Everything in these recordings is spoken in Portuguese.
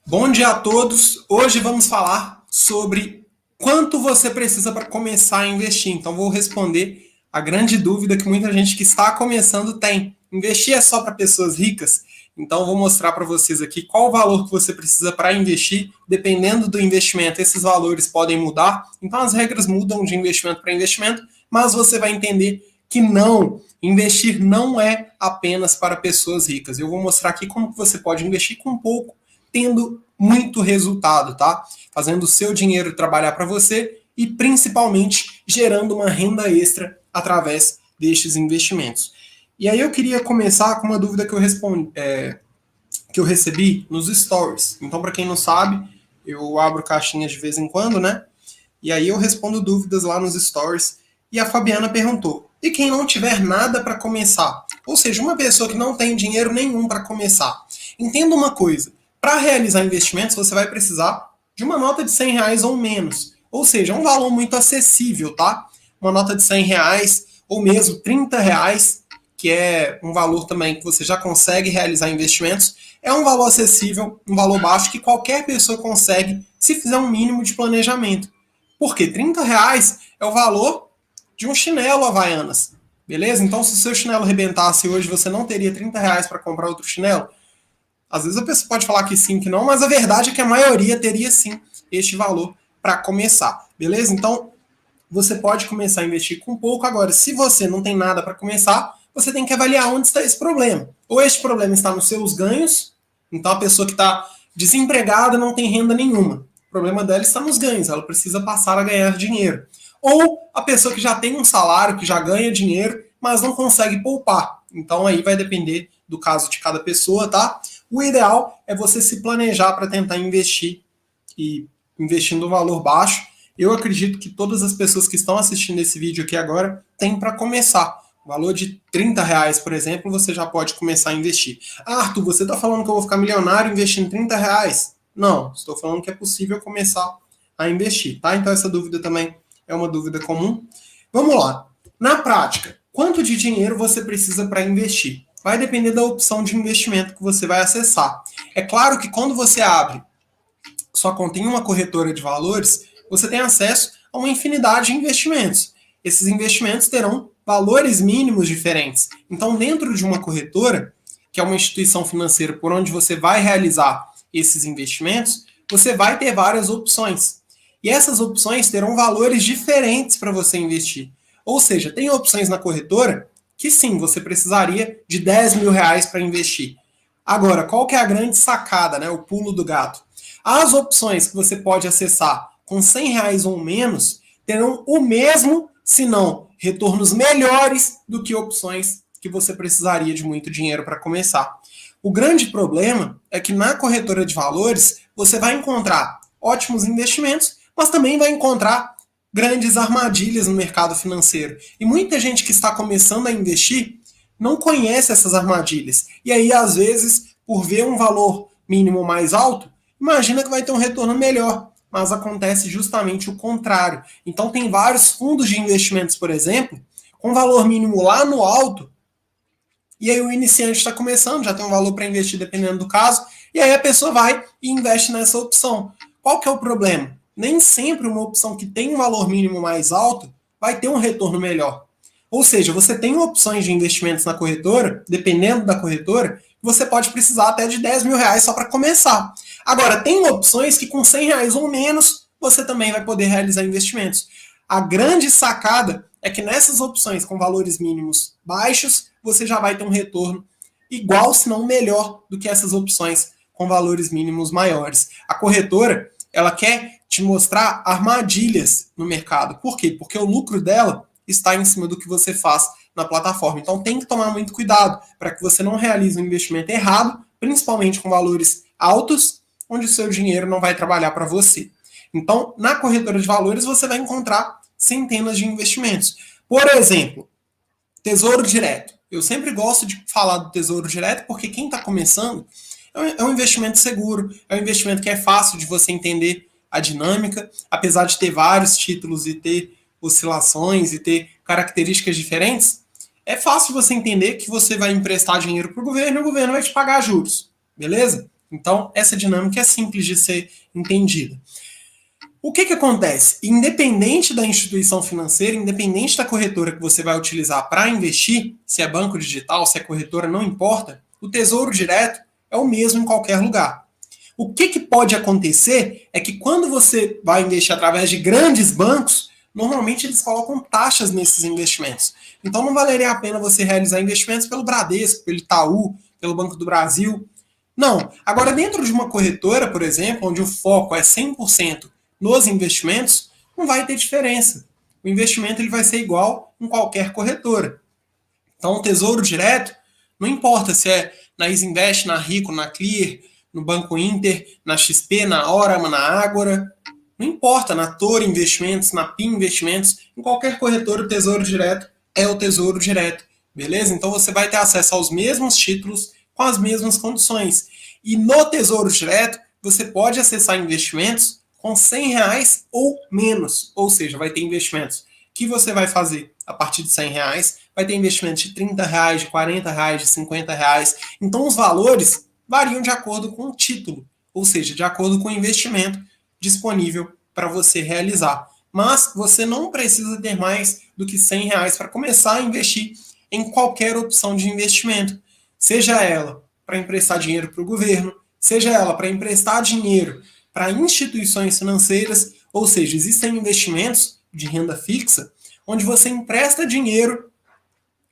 Bom dia a todos. Hoje vamos falar sobre quanto você precisa para começar a investir. Então vou responder a grande dúvida que muita gente que está começando tem. Investir é só para pessoas ricas? Então vou mostrar para vocês aqui qual o valor que você precisa para investir. Dependendo do investimento, esses valores podem mudar. Então as regras mudam de investimento para investimento, mas você vai entender que não, investir não é apenas para pessoas ricas. Eu vou mostrar aqui como você pode investir com pouco, tendo muito resultado, tá? Fazendo o seu dinheiro trabalhar para você e principalmente gerando uma renda extra através destes investimentos. E aí eu queria começar com uma dúvida que eu recebi nos stories. Então, para quem não sabe, eu abro caixinhas de vez em quando, né? E aí eu respondo dúvidas lá nos stories. E a Fabiana perguntou: e quem não tiver nada para começar? Ou seja, uma pessoa que não tem dinheiro nenhum para começar. Entenda uma coisa: para realizar investimentos, você vai precisar de uma nota de R$ 100 ou menos. Ou seja, é um valor muito acessível, tá? Uma nota de R$ 100 ou mesmo R$ 30, que é um valor também que você já consegue realizar investimentos, é um valor acessível, um valor baixo que qualquer pessoa consegue se fizer um mínimo de planejamento. Porque R$ 30 é o valor de um chinelo Havaianas. Beleza? Então, se o seu chinelo rebentasse hoje, você não teria R$ 30 para comprar outro chinelo? Às vezes a pessoa pode falar que sim, que não, mas a verdade é que a maioria teria sim este valor para começar. Beleza? Então, você pode começar a investir com pouco. Agora, se você não tem nada para começar, você tem que avaliar onde está esse problema. Ou este problema está nos seus ganhos, então a pessoa que está desempregada não tem renda nenhuma. O problema dela está nos ganhos, ela precisa passar a ganhar dinheiro. Ou a pessoa que já tem um salário, que já ganha dinheiro, mas não consegue poupar. Então aí vai depender do caso de cada pessoa, tá? O ideal é você se planejar para tentar investir e investindo um valor baixo. Eu acredito que todas as pessoas que estão assistindo esse vídeo aqui agora têm para começar. O valor de R$ 30, por exemplo, você já pode começar a investir. Ah, Arthur, você está falando que eu vou ficar milionário investindo R$ 30? Não, estou falando que é possível começar a investir, tá? Então essa dúvida também é uma dúvida comum. Vamos lá. Na prática, quanto de dinheiro você precisa para investir? Vai depender da opção de investimento que você vai acessar. É claro que quando você abre sua conta em uma corretora de valores, você tem acesso a uma infinidade de investimentos. Esses investimentos terão valores mínimos diferentes. Então, dentro de uma corretora, que é uma instituição financeira por onde você vai realizar esses investimentos, você vai ter várias opções. E essas opções terão valores diferentes para você investir. Ou seja, tem opções na corretora que sim, você precisaria de R$ 10.000 para investir. Agora, qual que é a grande sacada, né? O pulo do gato? As opções que você pode acessar com R$ 100 ou menos terão o mesmo, se não retornos melhores do que opções que você precisaria de muito dinheiro para começar. O grande problema é que na corretora de valores você vai encontrar ótimos investimentos, mas também vai encontrar grandes armadilhas no mercado financeiro. E muita gente que está começando a investir não conhece essas armadilhas. E aí, às vezes, por ver um valor mínimo mais alto, imagina que vai ter um retorno melhor. Mas acontece justamente o contrário. Então, tem vários fundos de investimentos, por exemplo, com valor mínimo lá no alto, e aí o iniciante está começando, já tem um valor para investir dependendo do caso, e aí a pessoa vai e investe nessa opção. Qual que é o problema? Nem sempre uma opção que tem um valor mínimo mais alto vai ter um retorno melhor. Ou seja, você tem opções de investimentos na corretora, dependendo da corretora, você pode precisar até de R$ 10.000 só para começar. Agora, tem opções que com R$ 100 ou menos, você também vai poder realizar investimentos. A grande sacada é que nessas opções com valores mínimos baixos, você já vai ter um retorno igual, se não melhor, do que essas opções com valores mínimos maiores. A corretora, ela quer te mostrar armadilhas no mercado. Por quê? Porque o lucro dela está em cima do que você faz na plataforma. Então tem que tomar muito cuidado para que você não realize um investimento errado, principalmente com valores altos, onde o seu dinheiro não vai trabalhar para você. Então, na corretora de valores, você vai encontrar centenas de investimentos. Por exemplo, Tesouro Direto. Eu sempre gosto de falar do Tesouro Direto porque quem está começando é um investimento seguro, é um investimento que é fácil de você entender a dinâmica, apesar de ter vários títulos e ter oscilações e ter características diferentes, é fácil você entender que você vai emprestar dinheiro para o governo e o governo vai te pagar juros, beleza? Então, essa dinâmica é simples de ser entendida. O que acontece? Independente da instituição financeira, independente da corretora que você vai utilizar para investir, se é banco digital, se é corretora, não importa, o Tesouro Direto é o mesmo em qualquer lugar. O que pode acontecer é que quando você vai investir através de grandes bancos, normalmente eles colocam taxas nesses investimentos. Então não valeria a pena você realizar investimentos pelo Bradesco, pelo Itaú, pelo Banco do Brasil. Não. Agora, dentro de uma corretora, por exemplo, onde o foco é 100% nos investimentos, não vai ter diferença. O investimento ele vai ser igual em qualquer corretora. Então, o Tesouro Direto, não importa se é na Isinvest, na Rico, na Clear, no Banco Inter, na XP, na Orama, na Ágora, não importa, na Toro Investimentos, na PIN Investimentos, em qualquer corretora o Tesouro Direto é o Tesouro Direto, beleza? Então você vai ter acesso aos mesmos títulos com as mesmas condições. E no Tesouro Direto você pode acessar investimentos com R$100 ou menos, ou seja, vai ter investimentos que você vai fazer a partir de R$100, vai ter investimentos de R$30, de R$40, de R$50. Então os valores variam de acordo com o título, ou seja, de acordo com o investimento disponível para você realizar. Mas você não precisa ter mais do que R$100 para começar a investir em qualquer opção de investimento, seja ela para emprestar dinheiro para o governo, seja ela para emprestar dinheiro para instituições financeiras, ou seja, existem investimentos de renda fixa onde você empresta dinheiro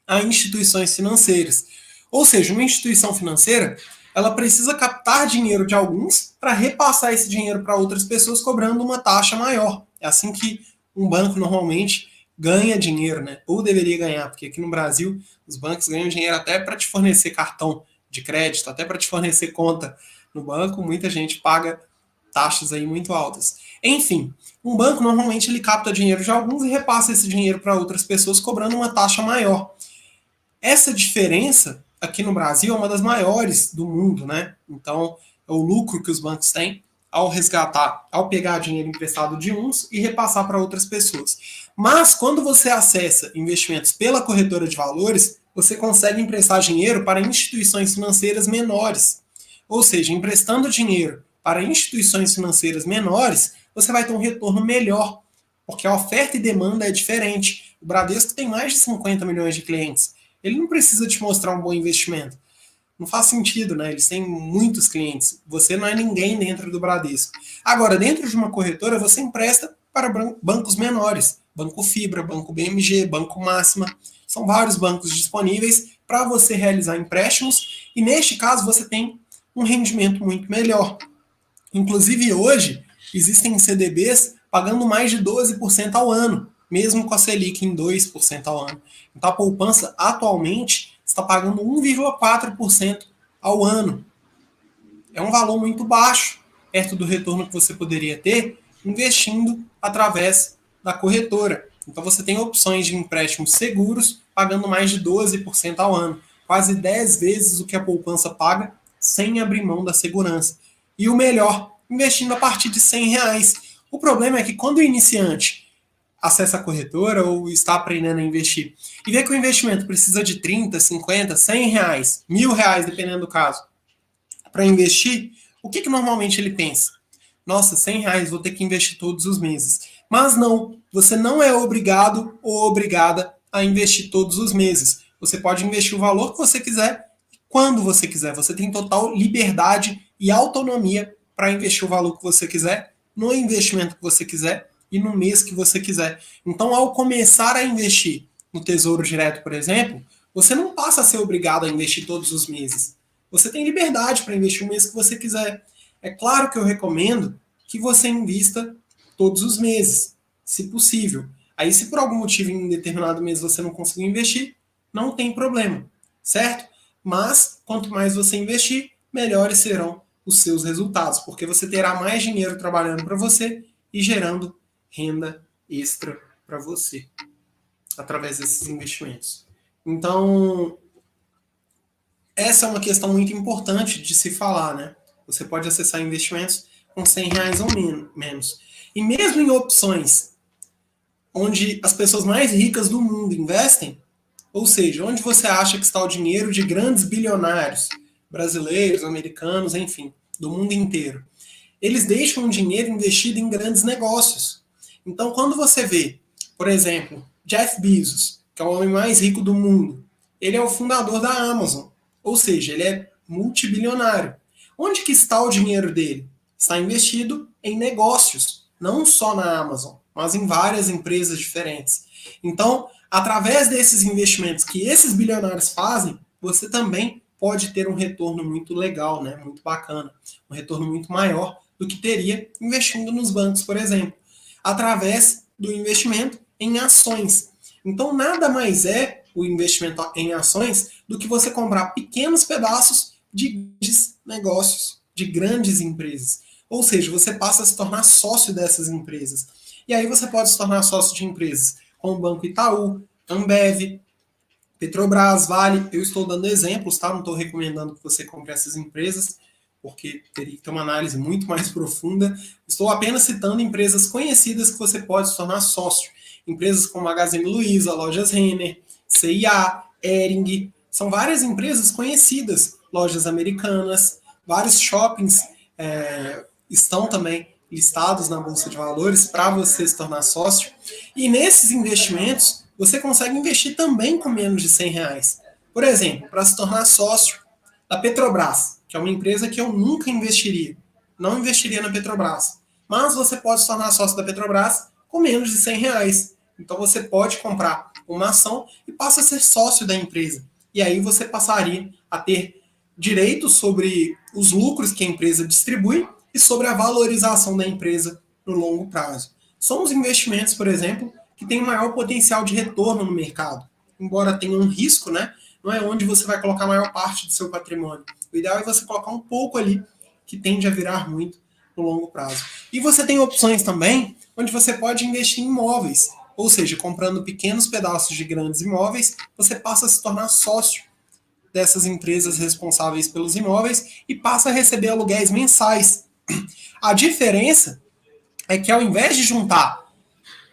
a instituições financeiras. Ou seja, uma instituição financeira ela precisa captar dinheiro de alguns para repassar esse dinheiro para outras pessoas cobrando uma taxa maior. É assim que um banco normalmente ganha dinheiro, né? Ou deveria ganhar, porque aqui no Brasil os bancos ganham dinheiro até para te fornecer cartão de crédito, até para te fornecer conta no banco, muita gente paga taxas aí muito altas. Enfim, um banco normalmente ele capta dinheiro de alguns e repassa esse dinheiro para outras pessoas cobrando uma taxa maior. Essa diferença aqui no Brasil é uma das maiores do mundo, né? Então, é o lucro que os bancos têm ao resgatar, ao pegar dinheiro emprestado de uns e repassar para outras pessoas. Mas quando você acessa investimentos pela corretora de valores, você consegue emprestar dinheiro para instituições financeiras menores. Ou seja, emprestando dinheiro para instituições financeiras menores, você vai ter um retorno melhor, porque a oferta e demanda é diferente. O Bradesco tem mais de 50 milhões de clientes. Ele não precisa te mostrar um bom investimento. Não faz sentido, né? Eles têm muitos clientes. Você não é ninguém dentro do Bradesco. Agora, dentro de uma corretora, você empresta para bancos menores. Banco Fibra, Banco BMG, Banco Máxima. São vários bancos disponíveis para você realizar empréstimos. E neste caso, você tem um rendimento muito melhor. Inclusive, hoje, existem CDBs pagando mais de 12% ao ano, mesmo com a Selic em 2% ao ano. Então, a poupança, atualmente, está pagando 1,4% ao ano. É um valor muito baixo, perto do retorno que você poderia ter investindo através da corretora. Então, você tem opções de empréstimos seguros, pagando mais de 12% ao ano. Quase 10 vezes o que a poupança paga, sem abrir mão da segurança. E o melhor, investindo a partir de R$100. O problema é que quando o iniciante acessa a corretora ou está aprendendo a investir e vê que o investimento precisa de 30, 50, R$100, R$1.000, dependendo do caso, para investir, o que normalmente ele pensa? Nossa, R$100, vou ter que investir todos os meses. Mas não, você não é obrigado ou obrigada a investir todos os meses. Você pode investir o valor que você quiser, quando você quiser. Você tem total liberdade e autonomia para investir o valor que você quiser, no investimento que você quiser e no mês que você quiser. Então, ao começar a investir no Tesouro Direto, por exemplo, você não passa a ser obrigado a investir todos os meses. Você tem liberdade para investir o mês que você quiser. É claro que eu recomendo que você invista todos os meses, se possível. Aí, se por algum motivo em um determinado mês você não conseguir investir, não tem problema, certo? Mas, quanto mais você investir, melhores serão os seus resultados, porque você terá mais dinheiro trabalhando para você e gerando renda extra para você, através desses investimentos. Então, essa é uma questão muito importante de se falar, né? Você pode acessar investimentos com R$100 ou menos. E mesmo em opções onde as pessoas mais ricas do mundo investem, ou seja, onde você acha que está o dinheiro de grandes bilionários, brasileiros, americanos, enfim, do mundo inteiro, eles deixam o dinheiro investido em grandes negócios. Então, quando você vê, por exemplo, Jeff Bezos, que é o homem mais rico do mundo, ele é o fundador da Amazon, ou seja, ele é multibilionário. Onde que está o dinheiro dele? Está investido em negócios, não só na Amazon, mas em várias empresas diferentes. Então, através desses investimentos que esses bilionários fazem, você também pode ter um retorno muito legal, né? Muito bacana, um retorno muito maior do que teria investindo nos bancos, por exemplo, através do investimento em ações. Então, nada mais é o investimento em ações do que você comprar pequenos pedaços de grandes negócios, de grandes empresas. Ou seja, você passa a se tornar sócio dessas empresas. E aí você pode se tornar sócio de empresas como o Banco Itaú, Ambev, Petrobras, Vale. Eu estou dando exemplos, tá? Não estou recomendando que você compre essas empresas, porque teria que ter uma análise muito mais profunda. Estou apenas citando empresas conhecidas que você pode se tornar sócio. Empresas como Magazine Luiza, Lojas Renner, CIA, Hering, são várias empresas conhecidas, lojas americanas, vários shoppings estão também listados na Bolsa de Valores para você se tornar sócio. E nesses investimentos, você consegue investir também com menos de R$ 100. Por exemplo, para se tornar sócio da Petrobras, que é uma empresa que eu nunca investiria. Não investiria na Petrobras. Mas você pode se tornar sócio da Petrobras com menos de R$ 100. Então você pode comprar uma ação e passa a ser sócio da empresa. E aí você passaria a ter direitos sobre os lucros que a empresa distribui e sobre a valorização da empresa no longo prazo. São os investimentos, por exemplo, que têm maior potencial de retorno no mercado. Embora tenha um risco, né? Não é onde você vai colocar a maior parte do seu patrimônio. O ideal é você colocar um pouco ali, que tende a virar muito no longo prazo. E você tem opções também, onde você pode investir em imóveis. Ou seja, comprando pequenos pedaços de grandes imóveis, você passa a se tornar sócio dessas empresas responsáveis pelos imóveis e passa a receber aluguéis mensais. A diferença é que ao invés de juntar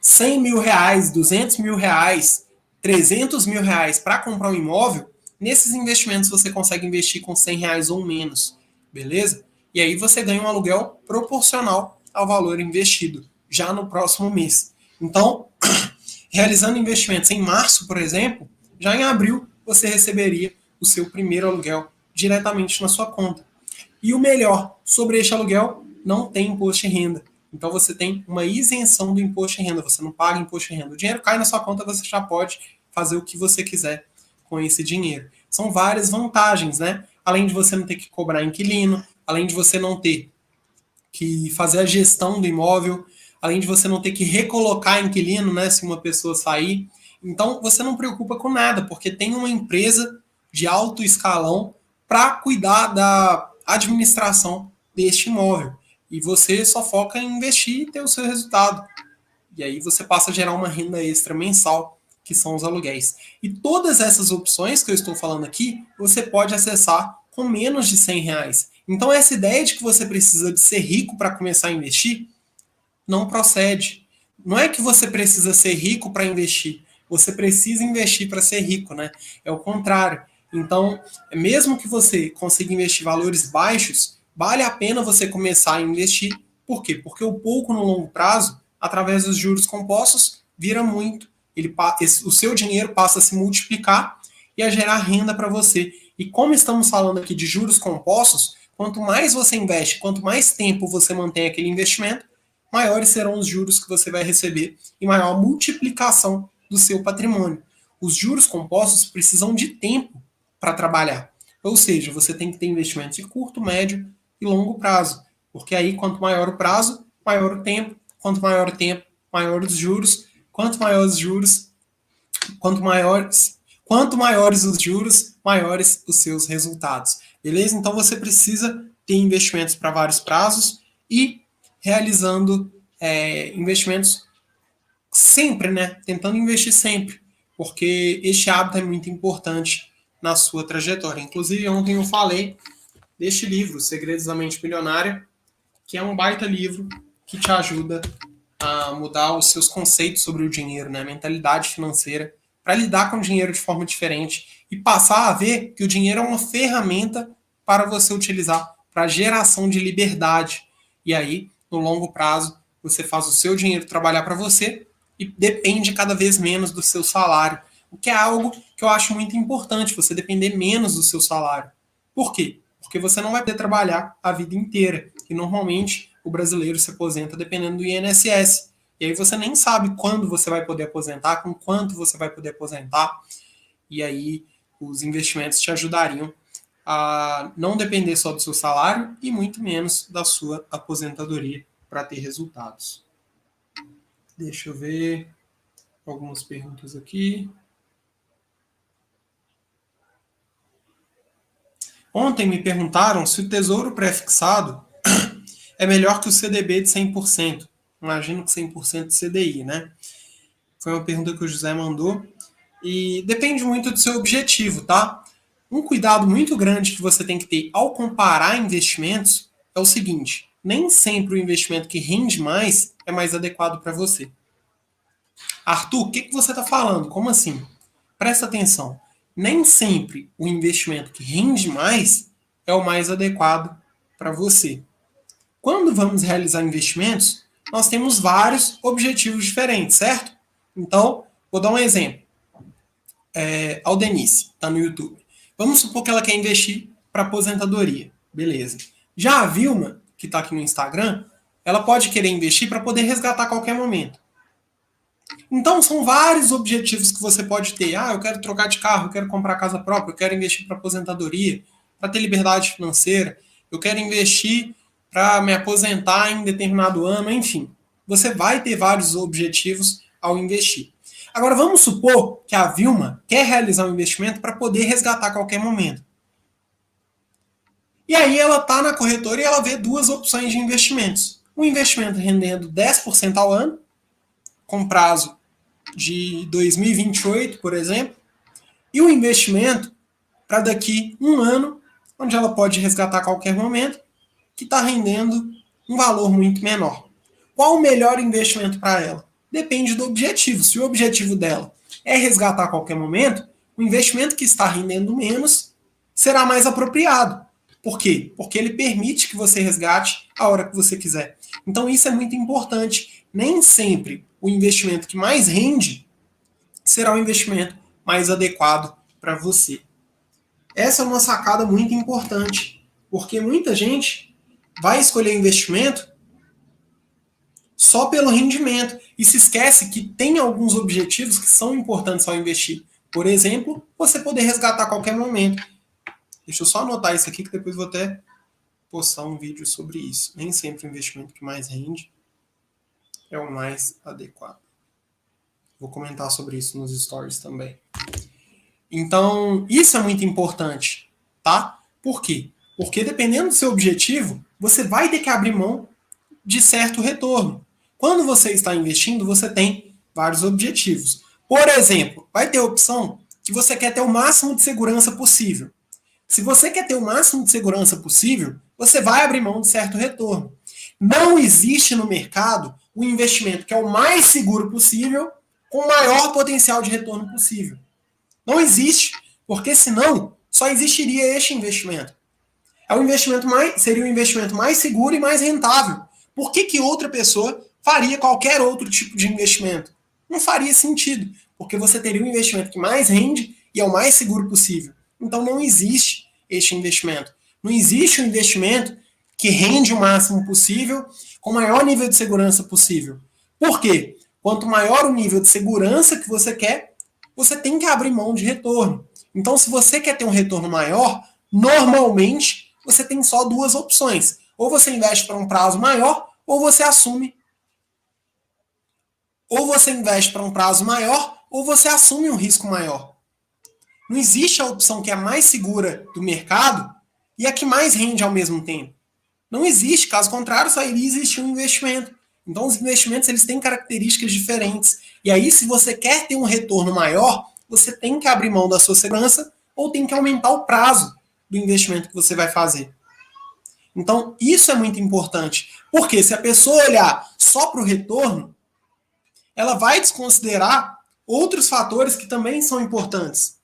R$ 100.000, R$ 200.000, R$ 300.000 para comprar um imóvel, nesses investimentos você consegue investir com R$ 100 ou menos, beleza? E aí você ganha um aluguel proporcional ao valor investido, já no próximo mês. Então, realizando investimentos em março, por exemplo, já em abril você receberia o seu primeiro aluguel diretamente na sua conta. E o melhor, sobre este aluguel, não tem imposto de renda. Então você tem uma isenção do imposto de renda, você não paga imposto de renda. O dinheiro cai na sua conta, você já pode fazer o que você quiser com esse dinheiro. São várias vantagens, né? Além de você não ter que cobrar inquilino, além de você não ter que fazer a gestão do imóvel, além de você não ter que recolocar inquilino, né, se uma pessoa sair. Então você não preocupa com nada, porque tem uma empresa de alto escalão para cuidar da administração deste imóvel. E você só foca em investir e ter o seu resultado. E aí você passa a gerar uma renda extra mensal, que são os aluguéis. E todas essas opções que eu estou falando aqui, você pode acessar com menos de R$ 100. Então essa ideia de que você precisa de ser rico para começar a investir, não procede. Não é que você precisa ser rico para investir, você precisa investir para ser rico, né? É o contrário. Então, mesmo que você consiga investir valores baixos, vale a pena você começar a investir. Por quê? Porque o pouco no longo prazo, através dos juros compostos, vira muito. O seu dinheiro passa a se multiplicar e a gerar renda para você. E como estamos falando aqui de juros compostos, quanto mais você investe, quanto mais tempo você mantém aquele investimento, maiores serão os juros que você vai receber e maior a multiplicação do seu patrimônio. Os juros compostos precisam de tempo para trabalhar. Ou seja, você tem que ter investimentos de curto, médio e longo prazo. Porque aí, quanto maior o prazo, maior o tempo. Quanto maior o tempo, maior os juros. Quanto maiores os juros, quanto maiores os juros, maiores os seus resultados. Beleza? Então você precisa ter investimentos para vários prazos e realizando investimentos sempre, né? Tentando investir sempre, porque este hábito é muito importante na sua trajetória. Inclusive, ontem eu falei deste livro, Segredos da Mente Milionária, que é um baita livro que te ajuda a mudar os seus conceitos sobre o dinheiro, né? A mentalidade financeira, para lidar com o dinheiro de forma diferente e passar a ver que o dinheiro é uma ferramenta para você utilizar para geração de liberdade. E aí, no longo prazo, você faz o seu dinheiro trabalhar para você e depende cada vez menos do seu salário. O que é algo que eu acho muito importante, você depender menos do seu salário. Por quê? Porque você não vai poder trabalhar a vida inteira. E normalmente o brasileiro se aposenta dependendo do INSS. E aí você nem sabe quando você vai poder aposentar, com quanto você vai poder aposentar. E aí os investimentos te ajudariam a não depender só do seu salário e muito menos da sua aposentadoria para ter resultados. Deixa eu ver algumas perguntas aqui. Ontem me perguntaram se o tesouro pré-fixado é melhor que o CDB de 100%. Imagino que 100% de CDI, né? Foi uma pergunta que o José mandou. E depende muito do seu objetivo, tá? Um cuidado muito grande que você tem que ter ao comparar investimentos é o seguinte: nem sempre o investimento que rende mais é mais adequado para você. Arthur, o que você está falando? Como assim? Presta atenção. Nem sempre o investimento que rende mais é o mais adequado para você. Quando vamos realizar investimentos, nós temos vários objetivos diferentes, certo? Então, vou dar um exemplo. Aldenice, está no YouTube. Vamos supor que ela quer investir para aposentadoria. Beleza. Já a Vilma, que está aqui no Instagram, ela pode querer investir para poder resgatar a qualquer momento. Então, são vários objetivos que você pode ter. Eu quero trocar de carro, eu quero comprar casa própria, eu quero investir para aposentadoria, para ter liberdade financeira, eu quero investir para me aposentar em determinado ano, enfim. Você vai ter vários objetivos ao investir. Agora, vamos supor que a Vilma quer realizar um investimento para poder resgatar a qualquer momento. E aí ela está na corretora e ela vê duas opções de investimentos. Um investimento rendendo 10% ao ano, com prazo de 2028, por exemplo, e um investimento para daqui um ano, onde ela pode resgatar a qualquer momento, que está rendendo um valor muito menor. Qual o melhor investimento para ela? Depende do objetivo. Se o objetivo dela é resgatar a qualquer momento, o investimento que está rendendo menos será mais apropriado. Por quê? Porque ele permite que você resgate a hora que você quiser. Então isso é muito importante. Nem sempre o investimento que mais rende será o investimento mais adequado para você. Essa é uma sacada muito importante, porque muita gente vai escolher investimento só pelo rendimento e se esquece que tem alguns objetivos que são importantes ao investir. Por exemplo, você poder resgatar a qualquer momento. Deixa eu só anotar isso aqui que depois vou até postar um vídeo sobre isso. Nem sempre o investimento que mais rende é o mais adequado. Vou comentar sobre isso nos stories também. Então, isso é muito importante, tá? Por quê? Porque dependendo do seu objetivo, você vai ter que abrir mão de certo retorno. Quando você está investindo, você tem vários objetivos. Por exemplo, vai ter a opção que você quer ter o máximo de segurança possível. Se você quer ter o máximo de segurança possível, você vai abrir mão de certo retorno. Não existe no mercado o investimento que é o mais seguro possível com o maior potencial de retorno possível. Não existe, porque senão só existiria este investimento. Seria o investimento mais seguro e mais rentável. Por que outra pessoa faria qualquer outro tipo de investimento? Não faria sentido, porque você teria um investimento que mais rende e é o mais seguro possível. Então não existe este investimento. Não existe um investimento que rende o máximo possível com o maior nível de segurança possível. Por quê? Quanto maior o nível de segurança que você quer, você tem que abrir mão de retorno. Então, se você quer ter um retorno maior, normalmente você tem só duas opções. Ou você investe para um prazo maior, ou você assume. Ou você investe para um prazo maior, ou você assume um risco maior. Não existe a opção que é a mais segura do mercado e a que mais rende ao mesmo tempo. Não existe, caso contrário, só iria existir um investimento. Então, os investimentos eles têm características diferentes. E aí, se você quer ter um retorno maior, você tem que abrir mão da sua segurança ou tem que aumentar o prazo do investimento que você vai fazer. Então, isso é muito importante. Porque se a pessoa olhar só para o retorno, ela vai desconsiderar outros fatores que também são importantes.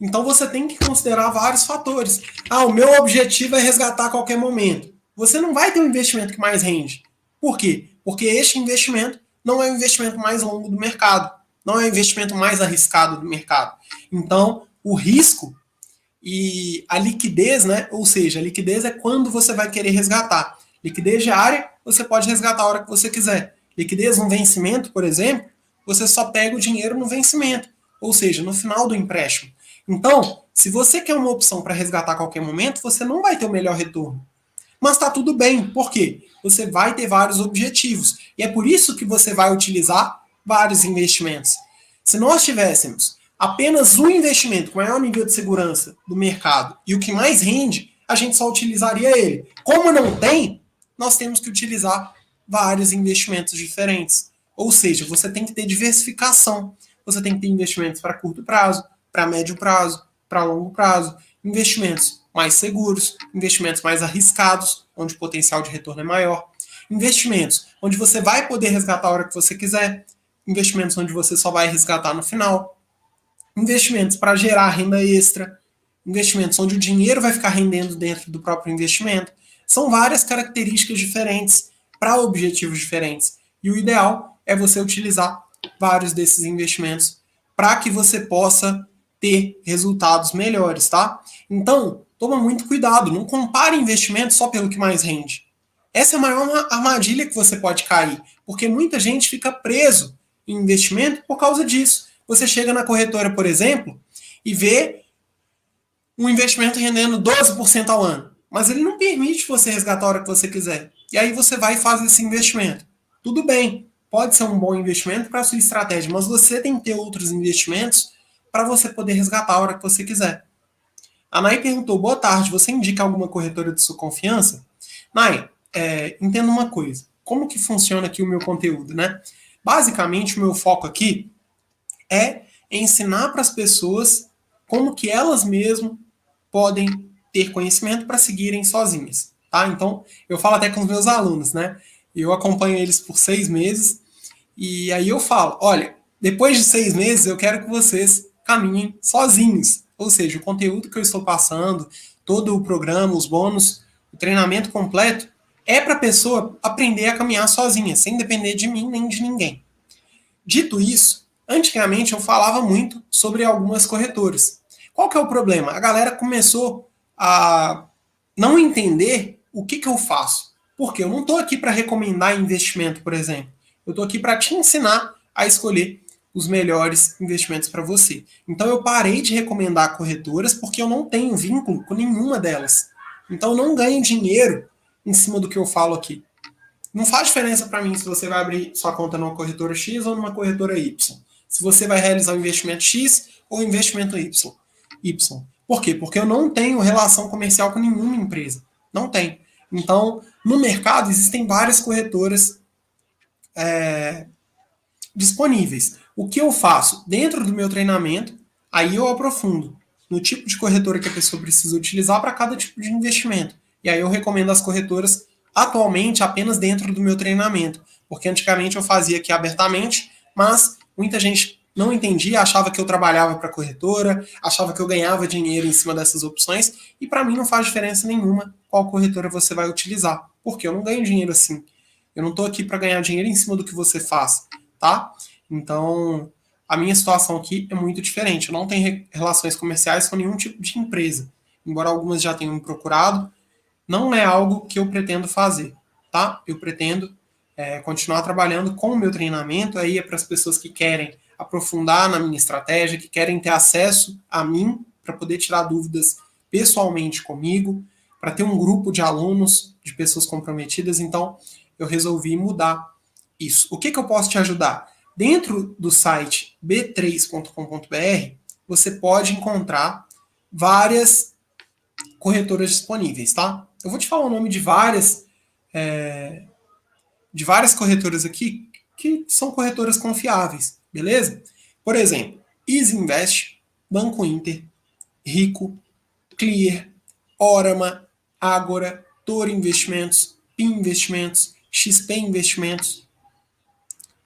Então você tem que considerar vários fatores. Ah, o meu objetivo é resgatar a qualquer momento. Você não vai ter um investimento que mais rende. Por quê? Porque este investimento não é o investimento mais longo do mercado, não é o investimento mais arriscado do mercado. Então, o risco e a liquidez, né? Ou seja, a liquidez é quando você vai querer resgatar. Liquidez diária, você pode resgatar a hora que você quiser. Liquidez no vencimento, por exemplo, você só pega o dinheiro no vencimento, ou seja, no final do empréstimo. Então, se você quer uma opção para resgatar a qualquer momento, você não vai ter o melhor retorno. Mas está tudo bem, por quê? Você vai ter vários objetivos. E é por isso que você vai utilizar vários investimentos. Se nós tivéssemos apenas um investimento com maior nível de segurança do mercado e o que mais rende, a gente só utilizaria ele. Como não tem, nós temos que utilizar vários investimentos diferentes. Ou seja, você tem que ter diversificação. Você tem que ter investimentos para curto prazo, para médio prazo, para longo prazo, investimentos mais seguros, investimentos mais arriscados, onde o potencial de retorno é maior, investimentos onde você vai poder resgatar a hora que você quiser, investimentos onde você só vai resgatar no final, investimentos para gerar renda extra, investimentos onde o dinheiro vai ficar rendendo dentro do próprio investimento. São várias características diferentes para objetivos diferentes. E o ideal é você utilizar vários desses investimentos para que você possa ter resultados melhores, tá? Então, toma muito cuidado, não compare investimento só pelo que mais rende. Essa é a maior armadilha que você pode cair, porque muita gente fica preso em investimento por causa disso. Você chega na corretora, por exemplo, e vê um investimento rendendo 12% ao ano, mas ele não permite você resgatar a hora que você quiser. E aí você vai e faz esse investimento. Tudo bem, pode ser um bom investimento para a sua estratégia, mas você tem que ter outros investimentos para você poder resgatar a hora que você quiser. A Nai perguntou, boa tarde, você indica alguma corretora de sua confiança? Nai, entenda uma coisa, como que funciona aqui o meu conteúdo, né? Basicamente, o meu foco aqui é ensinar para as pessoas como que elas mesmas podem ter conhecimento para seguirem sozinhas, tá? Então, eu falo até com os meus alunos, né? Eu acompanho eles por 6 meses e aí eu falo, olha, depois de 6 meses eu quero que vocês caminhem sozinhos. Ou seja, o conteúdo que eu estou passando, todo o programa, os bônus, o treinamento completo, é para a pessoa aprender a caminhar sozinha, sem depender de mim nem de ninguém. Dito isso, antigamente eu falava muito sobre algumas corretoras. Qual que é o problema? A galera começou a não entender o que eu faço. Porque eu não estou aqui para recomendar investimento, por exemplo. Eu estou aqui para te ensinar a escolher os melhores investimentos para você. Então eu parei de recomendar corretoras porque eu não tenho vínculo com nenhuma delas. Então eu não ganho dinheiro em cima do que eu falo aqui. Não faz diferença para mim se você vai abrir sua conta numa corretora X ou numa corretora Y. Se você vai realizar o investimento X ou o investimento Y. Por quê? Porque eu não tenho relação comercial com nenhuma empresa. Não tem. Então, no mercado existem várias corretoras disponíveis. O que eu faço? Dentro do meu treinamento, aí eu aprofundo no tipo de corretora que a pessoa precisa utilizar para cada tipo de investimento. E aí eu recomendo as corretoras atualmente apenas dentro do meu treinamento. Porque antigamente eu fazia aqui abertamente, mas muita gente não entendia, achava que eu trabalhava para a corretora, achava que eu ganhava dinheiro em cima dessas opções, e para mim não faz diferença nenhuma qual corretora você vai utilizar, porque eu não ganho dinheiro assim. Eu não estou aqui para ganhar dinheiro em cima do que você faz, tá? Então, a minha situação aqui é muito diferente. Eu não tenho relações comerciais com nenhum tipo de empresa, embora algumas já tenham me procurado. Não é algo que eu pretendo fazer, tá? Eu pretendo continuar trabalhando com o meu treinamento, aí é para as pessoas que querem aprofundar na minha estratégia, que querem ter acesso a mim para poder tirar dúvidas pessoalmente comigo, para ter um grupo de alunos, de pessoas comprometidas. Então, eu resolvi mudar isso. O que eu posso te ajudar? Dentro do site b3.com.br, você pode encontrar várias corretoras disponíveis, tá? Eu vou te falar o nome de várias corretoras aqui que são corretoras confiáveis, beleza? Por exemplo, Easy Invest, Banco Inter, Rico, Clear, Orama, Ágora, Toro Investimentos, PIN Investimentos, XP Investimentos.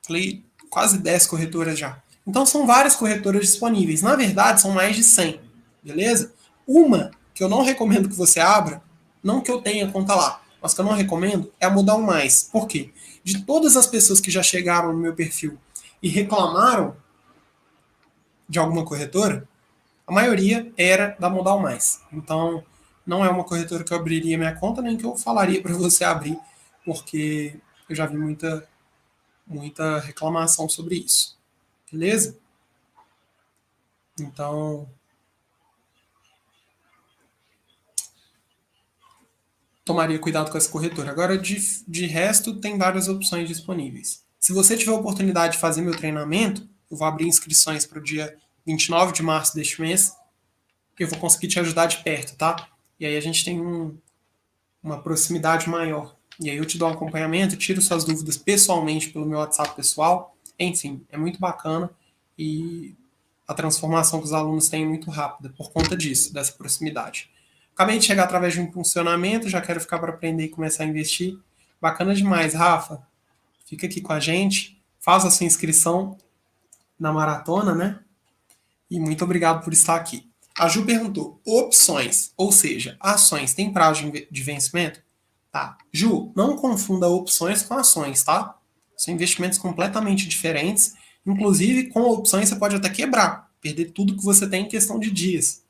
Falei quase 10 corretoras já. Então são várias corretoras disponíveis. Na verdade, são mais de 100. beleza? Uma que eu não recomendo que você abra, não que eu tenha conta lá, mas que eu não recomendo, é a Modal Mais. Por quê? De todas as pessoas que já chegaram no meu perfil e reclamaram de alguma corretora, a maioria era da Modal Mais. Então, não é uma corretora que eu abriria minha conta, nem que eu falaria para você abrir, porque eu já vi muita reclamação sobre isso. Beleza? Então, tomaria cuidado com essa corretora. Agora, de resto, tem várias opções disponíveis. Se você tiver a oportunidade de fazer meu treinamento, eu vou abrir inscrições para o dia 29 de março deste mês. Eu vou conseguir te ajudar de perto, tá? E aí a gente tem uma proximidade maior. E aí eu te dou um acompanhamento, tiro suas dúvidas pessoalmente pelo meu WhatsApp pessoal. Enfim, é muito bacana e a transformação que os alunos têm é muito rápida por conta disso, dessa proximidade. Acabei de chegar através de um impulsionamento, já quero ficar para aprender e começar a investir. Bacana demais, Rafa. Fica aqui com a gente, faz a sua inscrição na maratona, né? E muito obrigado por estar aqui. A Ju perguntou: opções, ou seja, ações, tem prazo de vencimento? Tá. Ju, não confunda opções com ações, tá? São investimentos completamente diferentes. Inclusive, com opções você pode até quebrar, perder tudo que você tem em questão de dias.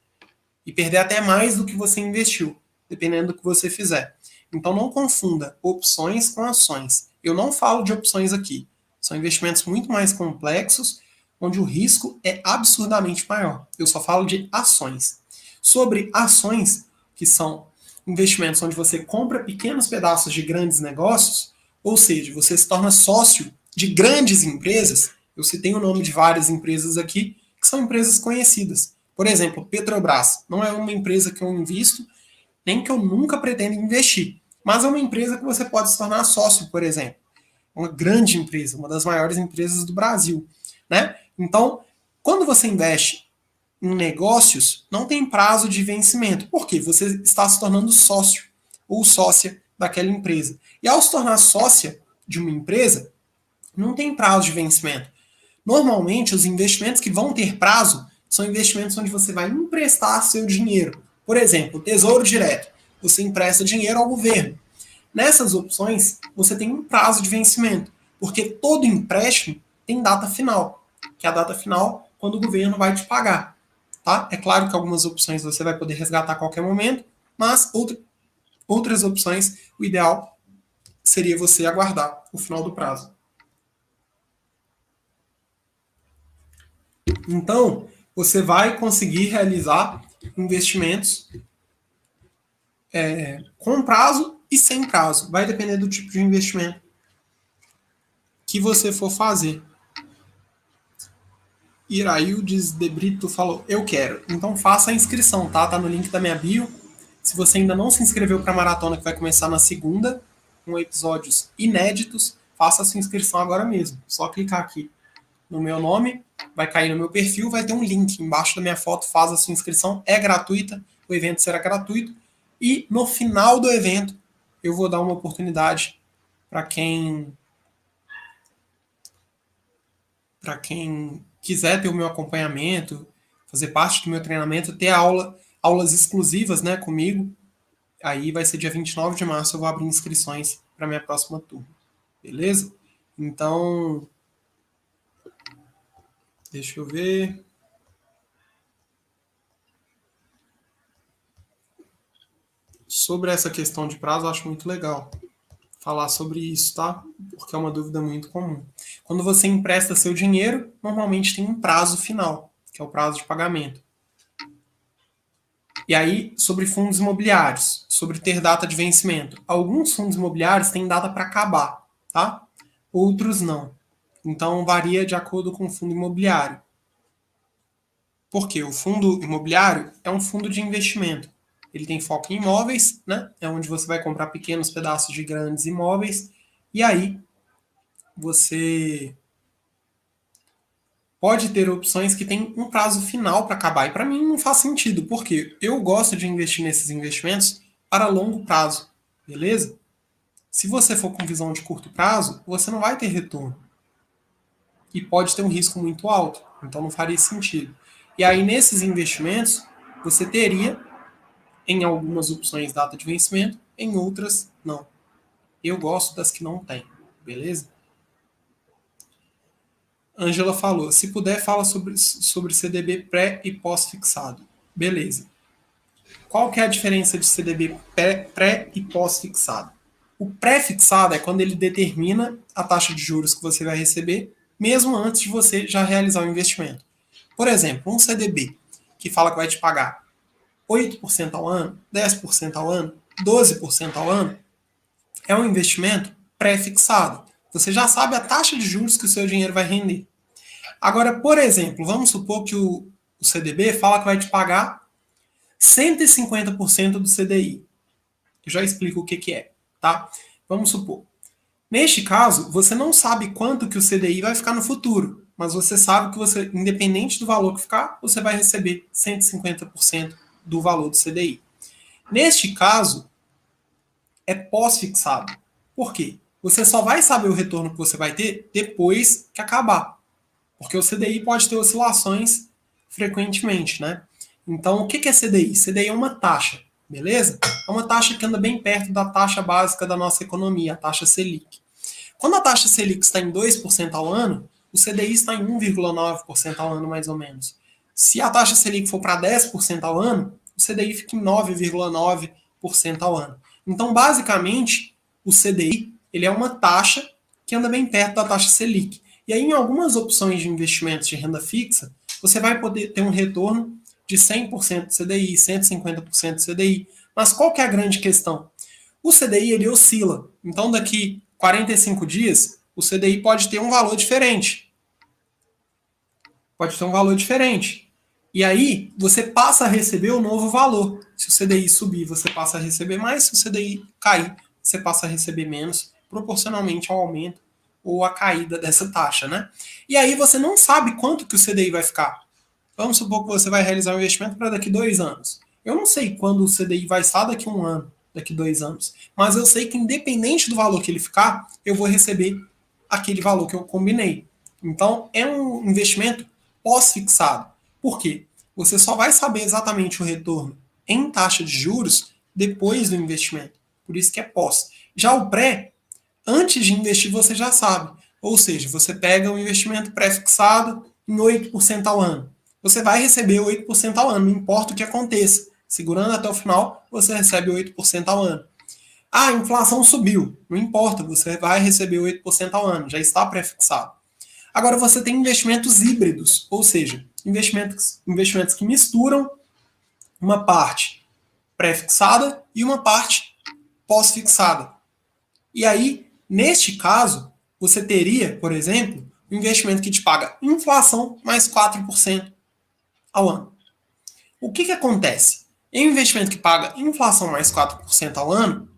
E perder até mais do que você investiu, dependendo do que você fizer. Então não confunda opções com ações. Eu não falo de opções aqui. São investimentos muito mais complexos, onde o risco é absurdamente maior. Eu só falo de ações. Sobre ações, que são investimentos onde você compra pequenos pedaços de grandes negócios, ou seja, você se torna sócio de grandes empresas. Eu citei o nome de várias empresas aqui, que são empresas conhecidas. Por exemplo, Petrobras não é uma empresa que eu invisto, nem que eu nunca pretendo investir, mas é uma empresa que você pode se tornar sócio, por exemplo. Uma grande empresa, uma das maiores empresas do Brasil, né? Então, quando você investe em negócios, não tem prazo de vencimento. Por quê? Você está se tornando sócio ou sócia daquela empresa. E ao se tornar sócia de uma empresa, não tem prazo de vencimento. Normalmente, os investimentos que vão ter prazo são investimentos onde você vai emprestar seu dinheiro. Por exemplo, Tesouro Direto. Você empresta dinheiro ao governo. Nessas opções, você tem um prazo de vencimento, porque todo empréstimo tem data final, que é a data final quando o governo vai te pagar. Tá? É claro que algumas opções você vai poder resgatar a qualquer momento, mas outras opções, o ideal seria você aguardar o final do prazo. Então, você vai conseguir realizar investimentos com prazo e sem prazo. Vai depender do tipo de investimento que você for fazer. Iraildes de Brito falou: eu quero. Então faça a inscrição, tá? Tá no link da minha bio. Se você ainda não se inscreveu para a maratona que vai começar na segunda, com episódios inéditos, faça a sua inscrição agora mesmo. Só clicar aqui no meu nome, vai cair no meu perfil, vai ter um link embaixo da minha foto, faz a sua inscrição, é gratuita, o evento será gratuito e no final do evento eu vou dar uma oportunidade para quem quiser ter o meu acompanhamento, fazer parte do meu treinamento, ter aulas exclusivas, né, comigo. Aí vai ser dia 29 de março, eu vou abrir inscrições para minha próxima turma. Beleza? Então, deixa eu ver. Sobre essa questão de prazo, eu acho muito legal falar sobre isso, tá? Porque é uma dúvida muito comum. Quando você empresta seu dinheiro, normalmente tem um prazo final, que é o prazo de pagamento. E aí, sobre fundos imobiliários, sobre ter data de vencimento. Alguns fundos imobiliários têm data para acabar, tá? Outros não. Então, varia de acordo com o fundo imobiliário. Porque o fundo imobiliário é um fundo de investimento. Ele tem foco em imóveis, né? É onde você vai comprar pequenos pedaços de grandes imóveis. E aí, você pode ter opções que têm um prazo final para acabar. E para mim não faz sentido, porque eu gosto de investir nesses investimentos para longo prazo, beleza? Se você for com visão de curto prazo, você não vai ter retorno. E pode ter um risco muito alto, então não faria sentido. E aí nesses investimentos, você teria em algumas opções data de vencimento, em outras não. Eu gosto das que não tem, beleza? Ângela falou, se puder, fala sobre CDB pré e pós-fixado. Beleza. Qual que é a diferença de CDB pré e pós-fixado? O pré-fixado é quando ele determina a taxa de juros que você vai receber, mesmo antes de você já realizar o investimento. Por exemplo, um CDB que fala que vai te pagar 8% ao ano, 10% ao ano, 12% ao ano, é um investimento pré-fixado. Você já sabe a taxa de juros que o seu dinheiro vai render. Agora, por exemplo, vamos supor que o CDB fala que vai te pagar 150% do CDI. Eu já explico o que é, tá? Vamos supor. Neste caso, você não sabe quanto que o CDI vai ficar no futuro, mas você sabe que você, independente do valor que ficar, você vai receber 150% do valor do CDI. Neste caso, é pós-fixado. Por quê? Você só vai saber o retorno que você vai ter depois que acabar. Porque o CDI pode ter oscilações frequentemente, né? Então, o que é CDI? CDI é uma taxa, beleza? É uma taxa que anda bem perto da taxa básica da nossa economia, a taxa Selic. Quando a taxa Selic está em 2% ao ano, o CDI está em 1,9% ao ano, mais ou menos. Se a taxa Selic for para 10% ao ano, o CDI fica em 9,9% ao ano. Então, basicamente, o CDI ele é uma taxa que anda bem perto da taxa Selic. E aí, em algumas opções de investimentos de renda fixa, você vai poder ter um retorno de 100% do CDI, 150% do CDI. Mas qual que é a grande questão? O CDI ele oscila. Então, daqui 45 dias, o CDI pode ter um valor diferente. Pode ter um valor diferente. E aí, você passa a receber o novo valor. Se o CDI subir, você passa a receber mais. Se o CDI cair, você passa a receber menos, proporcionalmente ao aumento ou à caída dessa taxa, né? E aí, você não sabe quanto que o CDI vai ficar. Vamos supor que você vai realizar um investimento para daqui 2 anos. Eu não sei quando o CDI vai estar daqui 1 ano, daqui 2 anos. Mas eu sei que independente do valor que ele ficar, eu vou receber aquele valor que eu combinei. Então, é um investimento pós-fixado. Por quê? Você só vai saber exatamente o retorno em taxa de juros depois do investimento. Por isso que é pós. Já o pré, antes de investir, você já sabe. Ou seja, você pega um investimento pré-fixado em 8% ao ano. Você vai receber 8% ao ano, não importa o que aconteça. Segurando até o final, você recebe 8% ao ano. Ah, a inflação subiu. Não importa, você vai receber 8% ao ano, já está pré-fixado. Agora você tem investimentos híbridos, ou seja, investimentos que misturam uma parte pré-fixada e uma parte pós-fixada. E aí, neste caso, você teria, por exemplo, um investimento que te paga inflação mais 4% ao ano. O que acontece? Em um investimento que paga inflação mais 4% ao ano,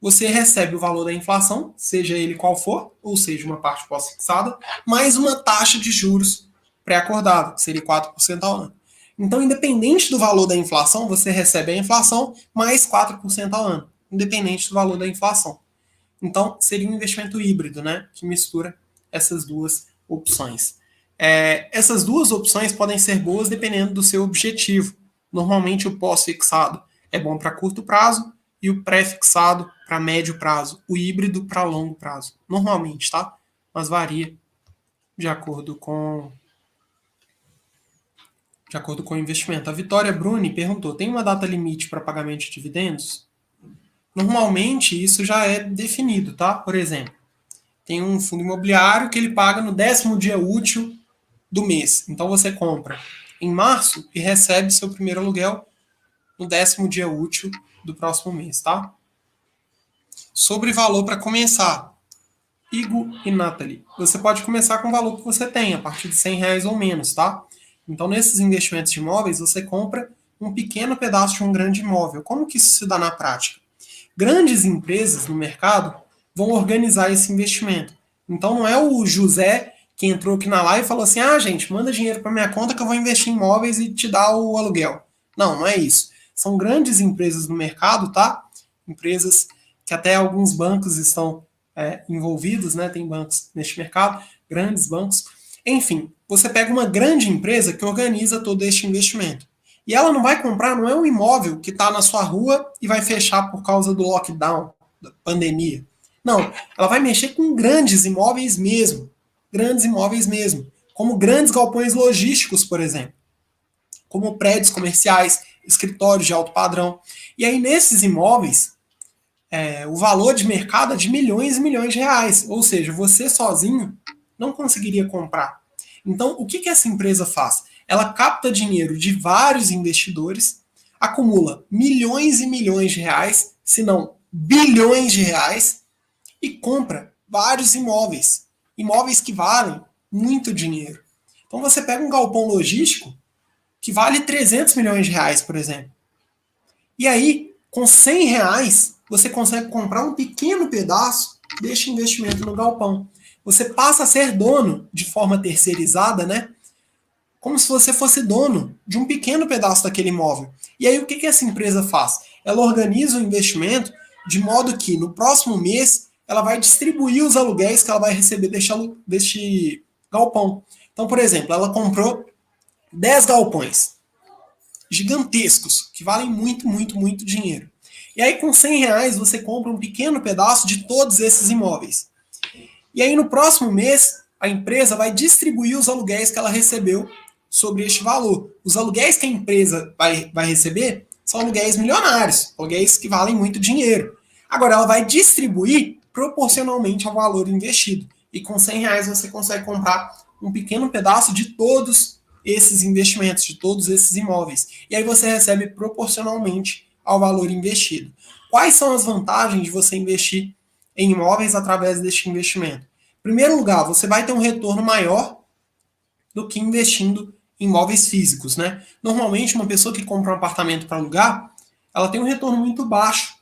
você recebe o valor da inflação, seja ele qual for, ou seja, uma parte pós-fixada, mais uma taxa de juros pré-acordada, que seria 4% ao ano. Então, independente do valor da inflação, você recebe a inflação mais 4% ao ano, independente do valor da inflação. Então, seria um investimento híbrido, né, que mistura essas duas opções. Essas duas opções podem ser boas dependendo do seu objetivo. Normalmente, o pós-fixado é bom para curto prazo, e o pré-fixado para médio prazo, o híbrido para longo prazo. Normalmente, tá? Mas varia de acordo com o investimento. A Vitória Bruni perguntou: tem uma data limite para pagamento de dividendos? Normalmente isso já é definido, tá? Por exemplo, tem um fundo imobiliário que ele paga no 10º dia útil do mês. Então você compra em março e recebe seu primeiro aluguel no 10º dia útil do próximo mês, tá? Sobre valor para começar. Igor e Nathalie, você pode começar com o valor que você tem, a partir de R$100 ou menos, tá? Então, nesses investimentos de imóveis, você compra um pequeno pedaço de um grande imóvel. Como que isso se dá na prática? Grandes empresas no mercado vão organizar esse investimento. Então, não é o José que entrou aqui na live e falou assim: ah, gente, manda dinheiro para minha conta que eu vou investir em imóveis e te dar o aluguel. Não, não é isso. São grandes empresas no mercado, tá? Empresas que até alguns bancos estão envolvidos, né? Tem bancos neste mercado, grandes bancos. Enfim, você pega uma grande empresa que organiza todo este investimento. E ela não vai comprar, não é um imóvel que está na sua rua e vai fechar por causa do lockdown, da pandemia. Não, ela vai mexer com grandes imóveis mesmo, como grandes galpões logísticos, por exemplo, como prédios comerciais, escritórios de alto padrão. E aí, nesses imóveis, o valor de mercado é de milhões e milhões de reais. Ou seja, você sozinho não conseguiria comprar. Então, o que essa empresa faz? Ela capta dinheiro de vários investidores, acumula milhões e milhões de reais, se não bilhões de reais, e compra vários imóveis. Imóveis que valem muito dinheiro. Então, você pega um galpão logístico que vale 300 milhões de reais, por exemplo. E aí, com 100 reais, você consegue comprar um pequeno pedaço deste investimento no galpão. Você passa a ser dono de forma terceirizada, né? Como se você fosse dono de um pequeno pedaço daquele imóvel. E aí, o que essa empresa faz? Ela organiza o investimento de modo que, no próximo mês, ela vai distribuir os aluguéis que ela vai receber deste galpão. Então, por exemplo, ela comprou 10 galpões gigantescos, que valem muito, muito, muito dinheiro. E aí, com 100 reais, você compra um pequeno pedaço de todos esses imóveis. E aí, no próximo mês, a empresa vai distribuir os aluguéis que ela recebeu sobre este valor. Os aluguéis que a empresa vai receber são aluguéis milionários, aluguéis que valem muito dinheiro. Agora, ela vai distribuir proporcionalmente ao valor investido. E com 100 reais você consegue comprar um pequeno pedaço de todos esses investimentos, de todos esses imóveis. E aí você recebe proporcionalmente ao valor investido. Quais são as vantagens de você investir em imóveis através deste investimento? Em primeiro lugar, você vai ter um retorno maior do que investindo em imóveis físicos, né? Normalmente, uma pessoa que compra um apartamento para alugar, ela tem um retorno muito baixo.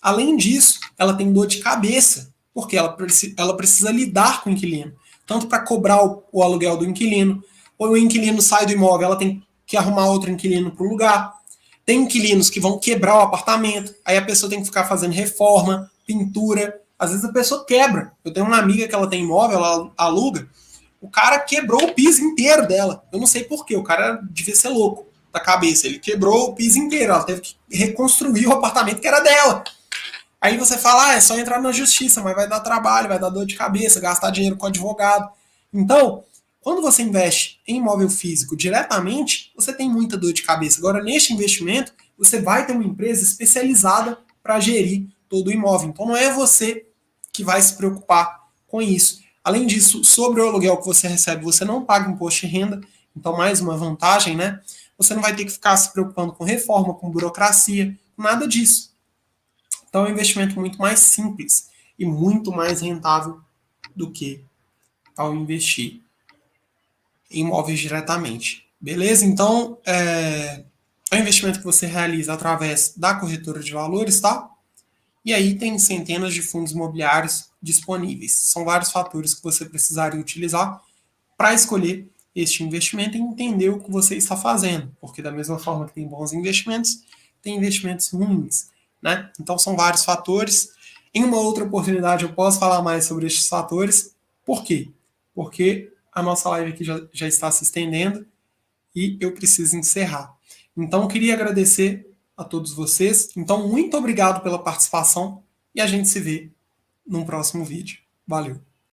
Além disso, ela tem dor de cabeça, porque ela precisa lidar com o inquilino, tanto para cobrar o aluguel do inquilino, ou o inquilino sai do imóvel, ela tem que arrumar outro inquilino para o lugar. Tem inquilinos que vão quebrar o apartamento, aí a pessoa tem que ficar fazendo reforma, pintura. Às vezes a pessoa quebra. Eu tenho uma amiga que ela tem imóvel, ela aluga, o cara quebrou o piso inteiro dela. Eu não sei porquê, o cara devia ser louco da cabeça. Ele quebrou o piso inteiro, ela teve que reconstruir o apartamento que era dela. Aí você fala, é só entrar na justiça, mas vai dar trabalho, vai dar dor de cabeça, gastar dinheiro com advogado. Então, quando você investe em imóvel físico diretamente, você tem muita dor de cabeça. Agora, neste investimento, você vai ter uma empresa especializada para gerir todo o imóvel. Então, não é você que vai se preocupar com isso. Além disso, sobre o aluguel que você recebe, você não paga imposto de renda. Então, mais uma vantagem, né? Você não vai ter que ficar se preocupando com reforma, com burocracia, nada disso. Então, é um investimento muito mais simples e muito mais rentável do que ao investir em imóveis diretamente. Beleza? Então, é um investimento que você realiza através da corretora de valores, tá? E aí tem centenas de fundos imobiliários disponíveis. São vários fatores que você precisaria utilizar para escolher este investimento e entender o que você está fazendo. Porque da mesma forma que tem bons investimentos, tem investimentos ruins, né? Então são vários fatores. Em uma outra oportunidade eu posso falar mais sobre estes fatores. Por quê? Porque a nossa live aqui já está se estendendo e eu preciso encerrar. Então, eu queria agradecer a todos vocês. Então, muito obrigado pela participação e a gente se vê num próximo vídeo. Valeu!